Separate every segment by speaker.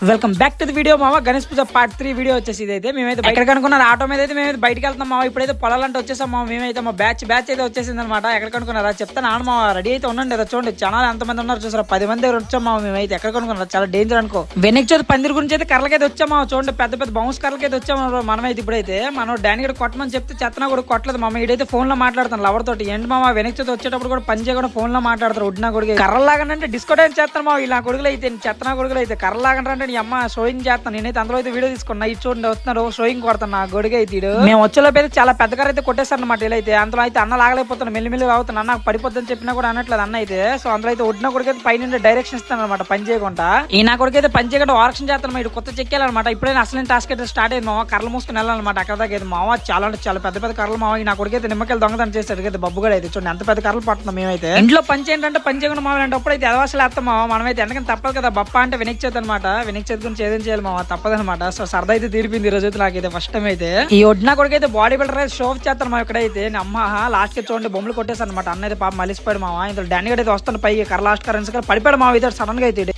Speaker 1: Welcome back to the video మామ. గణేష్ పూజ part 3 video వచ్చేసి ఇదైతే మేమైతే ఎక్కడికి అనుకున్నారు ఆటో మీద అయితే మేము బయటికి వెళ్తాం మామ. ఇప్పుడైతే పొలాలంటే వచ్చేసాం మామ. మేమైతే మా బ్యాచ్ అయితే వచ్చేసింది అనమాట. ఎక్కడికి అనుకున్నారా చెప్తాను ఆడ మామ. రెడీ అయితే ఉండండి కదా, చూడండి చాలా ఎంతమంది ఉన్నారు చూసారా, 10 మంది దగ్గర వచ్చాం మామ. మేమైతే ఎక్కడికి అనుకున్నారు, చాలా డేంజర్ అనుకో. వెనక్కి చోటు పందిరి గురించి అయితే కర్రలకైతే వచ్చాం మామ. చూడండి పెద్ద పెద్ద బౌన్స్ కర్రలకైతే వచ్చాము మనమైతే. ఇప్పుడైతే మనం డానీ కూడా కొట్టమని చెప్తే చెత్తనా కూడా కొట్టలేదు మామ. ఇడైతే ఫోన్ లో మాట్లాడుతాను లవర్ తోటి. ఏంటి మామ వెనక్కి చోటు వచ్చేటప్పుడు కూడా పని చేయకుండా ఫోన్ లో మాట్లాడతారు. ఉడ్డినా కొడుకు కర్రలాగంటే డిస్కో డాన్స్ చేస్తాను మామ. ఇలా కొడుకులు అయితే చెత్తనా కొడుకులు అయితే కర్రలాగంటే నీ అమ్మ షోయింగ్ చేస్తాను. నేనైతే అందులో అయితే వీడియో తీసుకున్నా. ఇది చూడండి వస్తున్నారు షోయింగ్ కొడతాను. నా గొడుగు అయితే మేము వచ్చేలోపు అయితే చాలా పెద్ద కార్ అయితే కొట్టేస్తారు అనమాట. ఇలా అయితే అందులో అయితే అన్న లాగలేకపోతాను, మెల్లి అవుతాను. అన్న పడిపోద్దని చెప్పినా కూడా అనట్లేదు అన్న అయితే. సో అందులో అయితే ఒడ్డిన కొడుకు అయితే పైన డైరెక్షన్ ఇస్తాను అనమాట పని చేయకుండా. ఈ నా కొడుకు అయితే పని చేయకుండా ఆరక్షణ చేస్తాను. ఇటు కొత్త చెక్కాలన్నమాట. ఇప్పుడైనా అసలు టాస్క్ అయితే స్టార్ట్ అయింది మామ. కర్రలు మూసుకుని వెళ్ళాలన్నమాట. అక్కడ దాకా అయితే మామ చాలా అంటే చాలా పెద్ద పెద్ద కర్రలు మామ. ఈ నా కొడుకు అయితే నిమ్మకాయలు దొంగతనం చేస్తాడు కదా బబ్బుగా అయితే. చూడండి ఎంత పెద్ద కర్రలు పడుతున్నాం మేమైతే. ఇంట్లో పని చేయండి పని చేయకుండా మామ అంటే అప్పుడైతే ఎదవాసాలు వేస్తాం మామ. మనమైతే ఎందుకంటే తప్పదు కదా, బప్ప అంటే వెనక్కి చేద్దాం అనమాట. వెనక్కి చేతి గురించి ఏదైనా చేయాలి మామ, తప్పదనమాట. సో సరదా అయితే తీరిపింది ఈ రోజు అయితే నాకైతే ఫస్ట్ టైం అయితే. ఈ ఒడ్డినా కొడుకు అయితే బాడీ బిల్డర్ అయితే షో చేస్తాను మా ఇక్కడైతే. అమ్మ లాస్ట్ కి చూడండి బొమ్మలు కొట్టేసాను అనమాట. అన్న అయితే పాప మలిసిపోయాడు మామ. ఇంత డానీ అయితే వస్తాను పైకి కర్ర లాస్ట్ కరెన్సీ పడిపోయాడు మామ. అయితే సడన్ గా అయితే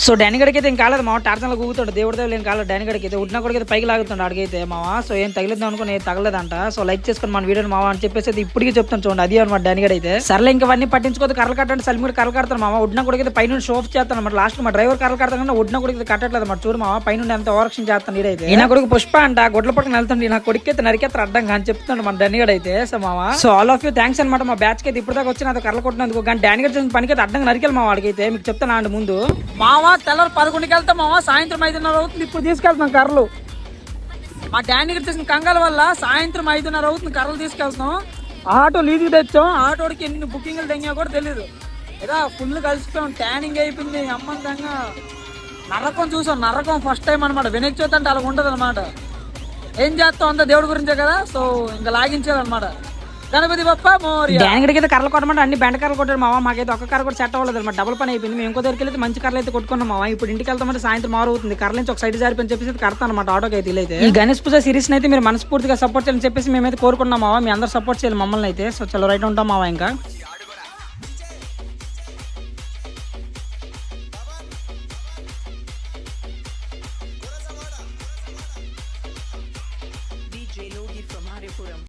Speaker 1: సో డానీ గడికి అయితే ఏం కాలేదు మామ. టార్చన్ లో కూగుతాడు దేవుడి దేవుడు ఏం కాలేదు. డానీ గడికి అయితే ఉడ్డిన కొడుకు అయితే పైకి లాగుతాడు అడిగైతే మామ. సో ఏం తగిలిద్దాం అనుకుని ఏం తగలేదంట. సో లైక్ చేసుకుని మన వీడియో మామ అని చెప్పేసి అయితే ఇప్పటికీ చెప్తాను చూడండి. అది అనమాట డానీ గడి అయితే. సర్లే ఇంకవన్నీ పట్టించుకోదు. కర్రలు కట్టండి సలిమి కర్రలు కడతాను మామ. ఉడ్డిన కొడుకు అయితే పైన షో చేస్తాను అనమాట. లాస్ట్ మా డ్రైవర్ కర్రలు కడతాను కానీ ఉడ్డిన కొడుకు అయితే కట్టట్లేదు అన్నమాట. చూడు మామ పైన ఎంత ఓరక్షణ చేస్తాను ఇదైతే. ఈ నా కొడుకు పుష్ప అంట గొడ్ల పట్టుకుని వెళ్తాండి. నా కొడుకు అయితే నరికేస్తారు అడ్డంగా అని చెప్తున్నాడు మన డానీ గడి అయితే. సో మామ so all of you thanks అనమాట. మా బ్యాచ్ కి అయితే ఇప్పుడు దాకా వచ్చి నాతో కర్రలు కొట్టినందుకు. కానీ డానీ గడి చేసిన పనికి అయితే అడ్డంగా నరికేలు మా వాడికి అయితే. మీకు చెప్తాను అండి ముందు మామ. తెల్లవారు 11కి వెళ్తాం మామ. సాయంత్రం 5:30 అవుతుంది. ఇప్పుడు తీసుకెళ్తున్నాం కర్రలు. మా డానీ గడి చేసిన కంగాల వల్ల సాయంత్రం 5:30 అవుతుంది. కర్రలు తీసుకెళ్తున్నాం. ఆటో లీజుకి తెచ్చాం. ఆటోడికి ఎన్ని బుకింగ్లు తెంగా కూడా తెలియదు. ఏదో ఫుల్ కలిసిపోయాం. ట్యానింగ్ అయిపోయింది అమ్మంతంగా. నరకం చూసాం. నరకం ఫస్ట్ టైం అనమాట. వినాయక చవితి అంటే అలా ఉండదు అనమాట. ఏం చేస్తాం అంతా దేవుడి గురించే కదా. సో ఇంకా లాగించాలన్నమాట. గణపతి బప్ప మోరియా. డానీ గడికి అయితే కర్రలు కొట్టమంటే అన్ని బెండ కర్రలు కొట్టాడు మామ. మాకైతే ఒక కర్ర కూడా సెట్ అవ్వలేదు అనమాట. డబుల్ పని అయిపోయింది. మేము ఇంకో దగ్గరికి వెళ్తే మంచి కర్రలు అయితే కొట్టుకున్నాం మామ. ఇప్పుడు ఇంటికి వెళ్తామంటే సాయంత్రం 6 అవుతుంది. కర్రల నుంచి ఒక సైడ్ జారిపోయి చెప్పేసి కడతాను అనమాట ఆటోకి అయితే. అయితే ఈ గణేష్ పూజ సిరీస్ అయితే మీరు మనస్ఫూర్తిగా సపోర్ట్ చేయాలని చెప్పేసి మేమైతే కోరుకున్నాం మామ. మీ అందరూ సపోర్ట్ చేయాలి మమ్మల్ని అయితే. సో చలో రైట్ ఉంటాం మామ ఇంకా.